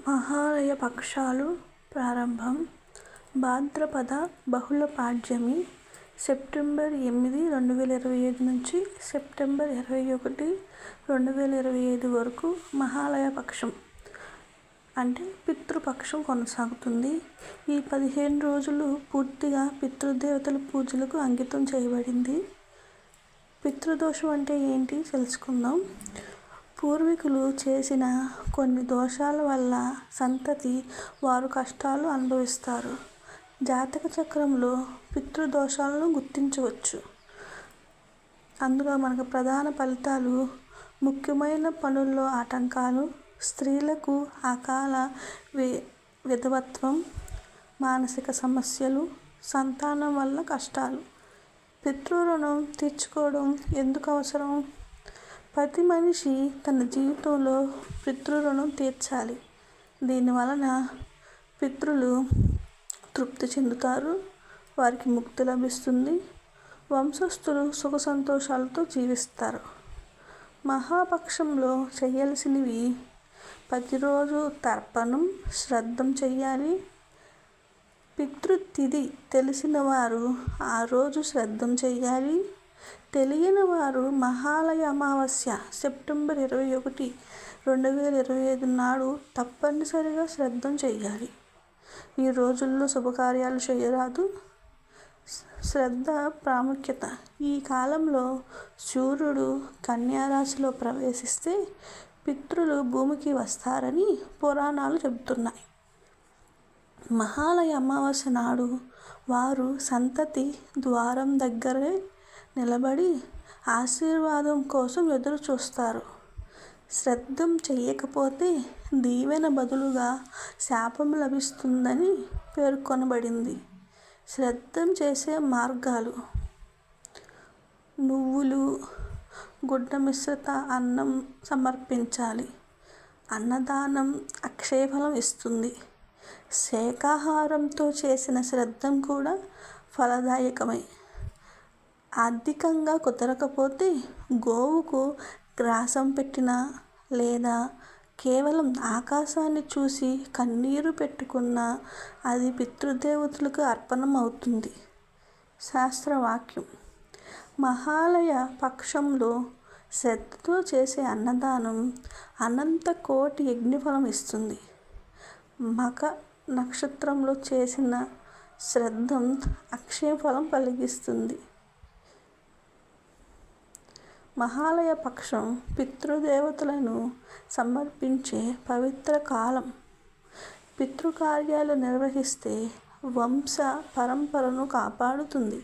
మహాలయ పక్షాలు ప్రారంభం భాద్రపద బహుళ పాడ్యమి సెప్టెంబర్ 8, 2025 నుంచి సెప్టెంబర్ 21, 2025 వరకు మహాలయ పక్షం అంటే పితృపక్షం కొనసాగుతుంది. ఈ 15 రోజులు పూర్తిగా పితృదేవతల పూజలకు అంకితం చేయబడింది. పితృదోషం అంటే ఏంటి తెలుసుకుందాం. పూర్వీకులు చేసిన కొన్ని దోషాల వల్ల సంతతి వారు కష్టాలు అనుభవిస్తారు. జాతక చక్రంలో పితృదోషాలను గుర్తించవచ్చు. అందులో మనకు ప్రధాన ఫలితాలు ముఖ్యమైన పనుల్లో ఆటంకాలు, స్త్రీలకు అకాల విధవత్వం, మానసిక సమస్యలు, సంతానం వల్ల కష్టాలు. పితృరుణం తీర్చుకోవడం ఎందుకు అవసరం? ప్రతి మనిషి తన జీవితంలో పితృరుణం తీర్చాలి. దీనివలన పితృలు తృప్తి చెందుతారు, వారికి ముక్తి లభిస్తుంది, వంశస్థులు సుఖ సంతోషాలతో జీవిస్తారు. మహాపక్షంలో చేయాల్సినవి: ప్రతిరోజు తర్పణం, శ్రాద్ధం చేయాలి. పితృతిథి తెలిసిన వారు ఆ రోజు శ్రాద్ధం చేయాలి. తెలియని వారు మహాలయ అమావాస్య సెప్టెంబర్ 21, 2025 నాడు తప్పనిసరిగా శ్రాద్ధం చేయాలి. ఈ రోజుల్లో శుభకార్యాలు చేయరాదు. శ్రాద్ధ ప్రాముఖ్యత: ఈ కాలంలో సూర్యుడు కన్యారాశిలో ప్రవేశిస్తే పితృలు భూమికి వస్తారని పురాణాలు చెబుతున్నాయి. మహాలయ అమావాస్య నాడు వారు సంతతి ద్వారం దగ్గరే నిలబడి ఆశీర్వాదం కోసం ఎదురు చూస్తారు. శ్రాద్ధం చేయకపోతే దీవెన బదులుగా శాపం లభిస్తుందని పేర్కొనబడింది. శ్రాద్ధం చేసే మార్గాలు: నువ్వులు, గుడ్డ మిశ్రిత అన్నం సమర్పించాలి. అన్నదానం అక్షయఫలం ఇస్తుంది. శాకాహారంతో చేసిన శ్రాద్ధం కూడా ఫలదాయకమే. ఆర్థికంగా కుదరకపోతే గోవుకు గ్రాసం పెట్టినా లేదా కేవలం ఆకాశాన్ని చూసి కన్నీరు పెట్టుకున్నా అది పితృదేవతలకు అర్పణం అవుతుంది. శాస్త్రవాక్యం: మహాలయ పక్షంలో శ్రద్ధతో చేసే అన్నదానం అనంత కోటి యజ్ఞఫలం ఇస్తుంది. మఖ నక్షత్రంలో చేసిన శ్రాద్ధం అక్షయ ఫలం కలిగిస్తుంది. మహాలయ పక్షం పితృదేవతలను సమర్పించే పవిత్ర కాలం. పితృకార్యాలు నిర్వహిస్తే వంశ పరంపరను కాపాడుతుంది.